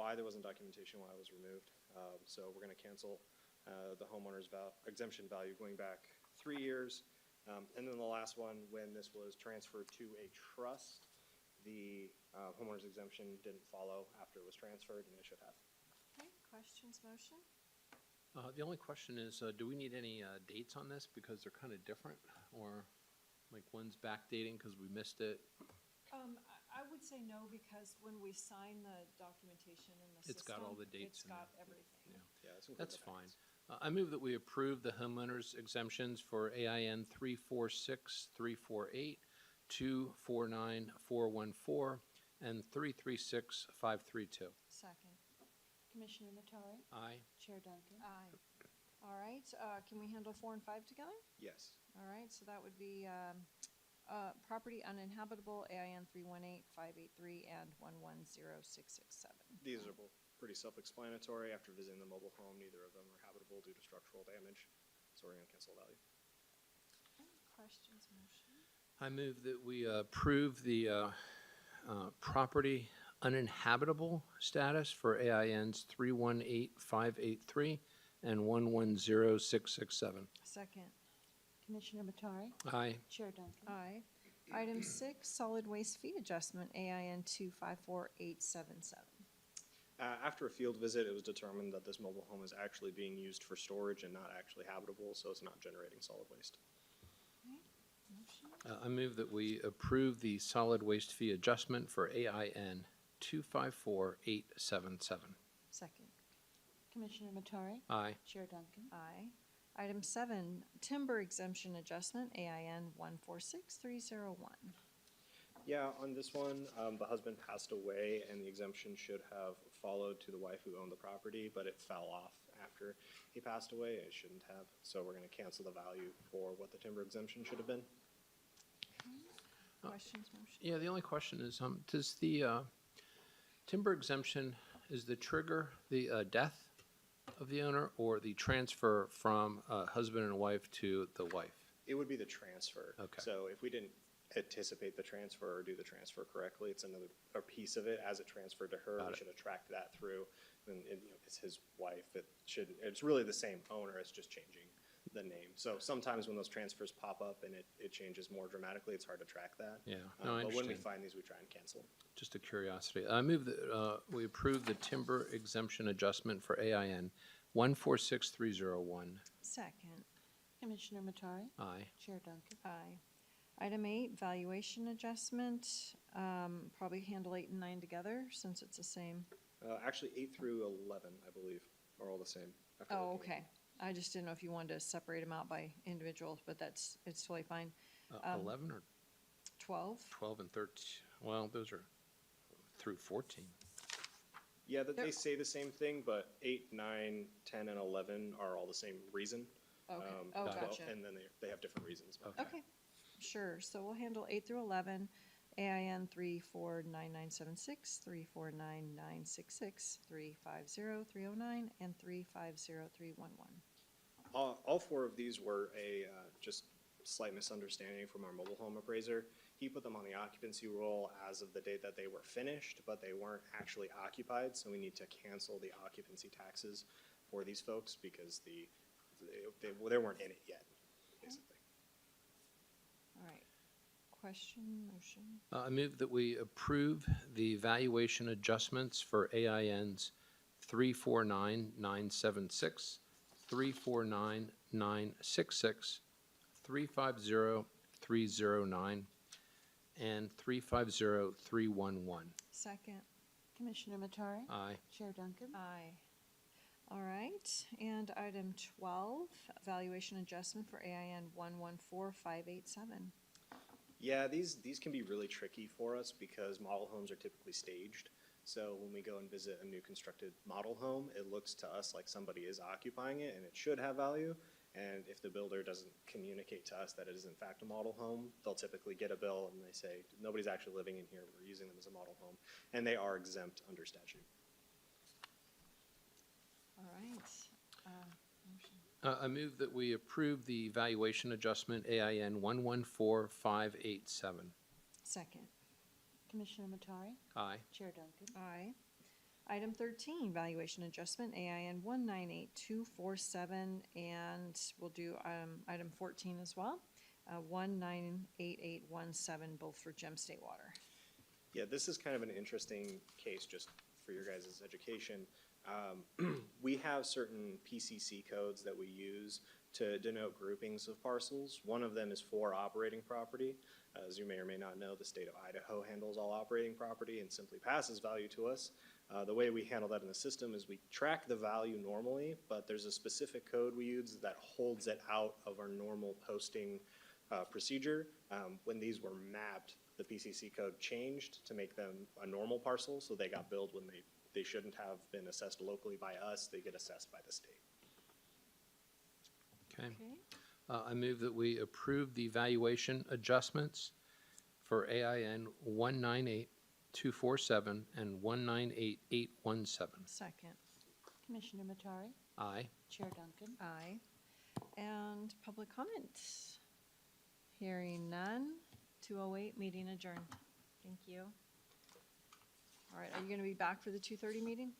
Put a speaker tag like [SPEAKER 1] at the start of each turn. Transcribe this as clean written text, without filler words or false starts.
[SPEAKER 1] why there wasn't documentation why it was removed. So we're going to cancel the homeowner's exemption value going back 3 years. And then the last one, when this was transferred to a trust, the homeowner's exemption didn't follow after it was transferred, and it should have.
[SPEAKER 2] Okay, questions, motion?
[SPEAKER 3] The only question is, do we need any dates on this because they're kind of different, or like one's backdating because we missed it?
[SPEAKER 2] I would say no, because when we sign the documentation in the system.
[SPEAKER 3] It's got all the dates
[SPEAKER 2] It's
[SPEAKER 3] in
[SPEAKER 2] got
[SPEAKER 3] there.
[SPEAKER 2] everything.
[SPEAKER 3] Yeah.
[SPEAKER 1] Yeah, it's included
[SPEAKER 3] That's
[SPEAKER 1] in the
[SPEAKER 3] fine.
[SPEAKER 1] packets.
[SPEAKER 3] I move that we approve the homeowners exemptions for AIN 346-348, 249-414, and 336-532.
[SPEAKER 2] Second. Commissioner Matari?
[SPEAKER 3] Aye.
[SPEAKER 2] Chair Duncan? Aye. All right, can we handle 4 and 5 together?
[SPEAKER 1] Yes.
[SPEAKER 2] All right, so that would be property uninhabitable, AIN 318-583 and 110667.
[SPEAKER 1] These are both pretty self-explanatory. After visiting the mobile home, neither of them are habitable due to structural damage, so we're going to cancel value.
[SPEAKER 2] Questions, motion?
[SPEAKER 3] I move that we approve the property uninhabitable status for AINs 318583 and 110667.
[SPEAKER 2] Second. Commissioner Matari?
[SPEAKER 3] Aye.
[SPEAKER 2] Chair Duncan? Aye. Item 6, solid waste fee adjustment, AIN 254877.
[SPEAKER 1] After a field visit, it was determined that this mobile home is actually being used for storage and not actually habitable, so it's not generating solid waste.
[SPEAKER 2] Okay, motion?
[SPEAKER 3] I move that we approve the solid waste fee adjustment for AIN 254877.
[SPEAKER 2] Second. Commissioner Matari?
[SPEAKER 3] Aye.
[SPEAKER 2] Chair Duncan? Aye. Item 7, timber exemption adjustment, AIN 146301.
[SPEAKER 1] Yeah, on this one, the husband passed away, and the exemption should have followed to the wife who owned the property, but it fell off after he passed away. It shouldn't have, so we're going to cancel the value for what the timber exemption should have been.
[SPEAKER 2] Questions, motion?
[SPEAKER 3] Yeah, the only question is, does the timber exemption, is the trigger the death of the owner or the transfer from husband and wife to the wife?
[SPEAKER 1] It would be the transfer.
[SPEAKER 3] Okay.
[SPEAKER 1] So if we didn't anticipate the transfer or do the transfer correctly, it's another piece of it as it transferred to her.
[SPEAKER 3] Got
[SPEAKER 1] We
[SPEAKER 3] it.
[SPEAKER 1] should have tracked that through. And it's his wife. It's really the same owner. It's just changing the name. So sometimes when those transfers pop up and it changes more dramatically, it's hard to track that.
[SPEAKER 3] Yeah, no, I
[SPEAKER 1] But when we
[SPEAKER 3] understand.
[SPEAKER 1] find these, we try and cancel.
[SPEAKER 3] Just a curiosity. I move that we approve the timber exemption adjustment for AIN 146301.
[SPEAKER 2] Second. Commissioner Matari?
[SPEAKER 3] Aye.
[SPEAKER 2] Chair Duncan? Aye. Item 8, valuation adjustment, probably handle 8 and 9 together since it's the same.
[SPEAKER 1] Actually, 8 through 11, I believe, are all the same. after
[SPEAKER 2] Oh,
[SPEAKER 1] looking at
[SPEAKER 2] okay. I just didn't know if you wanted to separate them out by individuals, but it's totally fine.
[SPEAKER 3] 11 or
[SPEAKER 2] 12?
[SPEAKER 3] 12 and 13? Well, those are through 14.
[SPEAKER 1] Yeah, that
[SPEAKER 2] They're-
[SPEAKER 1] they say the same thing, but 8, 9, 10, and 11 are all the same reason.
[SPEAKER 2] Okay. Oh,
[SPEAKER 1] 12
[SPEAKER 2] gotcha.
[SPEAKER 1] And then they have different reasons. but-
[SPEAKER 2] Okay, sure. So we'll handle 8 through 11, AIN 349976, 349966, 350309, and 350311.
[SPEAKER 1] All 4 of these were a just slight misunderstanding from our mobile home appraiser. He put them on the occupancy roll as of the date that they were finished, but they weren't actually occupied, so we need to cancel the occupancy taxes for these folks because they weren't in it yet, basically.
[SPEAKER 2] All right. Question, motion?
[SPEAKER 3] I move that we approve the valuation adjustments for AINs 349976, 349966, 350309, and 350311.
[SPEAKER 2] Second. Commissioner Matari?
[SPEAKER 3] Aye.
[SPEAKER 2] Chair Duncan? Aye. All right, and item 12, valuation adjustment for AIN 114587.
[SPEAKER 1] Yeah, these can be really tricky for us because model homes are typically staged. So when we go and visit a new constructed model home, it looks to us like somebody is occupying it and it should have value. And if the builder doesn't communicate to us that it is in fact a model home, they'll typically get a bill and they say, nobody's actually living in here, we're using them as a model home. And they are exempt under statute.
[SPEAKER 2] All right. Motion.
[SPEAKER 3] I move that we approve the valuation adjustment AIN 114587.
[SPEAKER 2] Second. Commissioner Matari?
[SPEAKER 3] Aye.
[SPEAKER 2] Chair Duncan? Aye. Item 13, valuation adjustment, AIN 198247, and we'll do item 14 as well, 198817, both for Gem State Water.
[SPEAKER 1] Yeah, this is kind of an interesting case just for your guys' education. We have certain PCC codes that we use to denote groupings of parcels. One of them is for operating property. As you may or may not know, the state of Idaho handles all operating property and simply passes value to us. The way we handle that in the system is we track the value normally, but there's a specific code we use that holds it out of our normal posting procedure. When these were mapped, the PCC code changed to make them a normal parcel, so they got billed when they shouldn't have been assessed locally by us. They get assessed by the state.
[SPEAKER 3] Okay.
[SPEAKER 2] Okay,
[SPEAKER 3] I move that we approve the valuation adjustments for AIN 198247 and 198817.
[SPEAKER 2] second.
[SPEAKER 4] Commissioner Matari?
[SPEAKER 3] Aye.
[SPEAKER 4] Chair Duncan?
[SPEAKER 2] Aye. And public comments? Hearing none. 2:08, meeting adjourned. Thank you. All right, are you going to be back for the 2:30 meeting?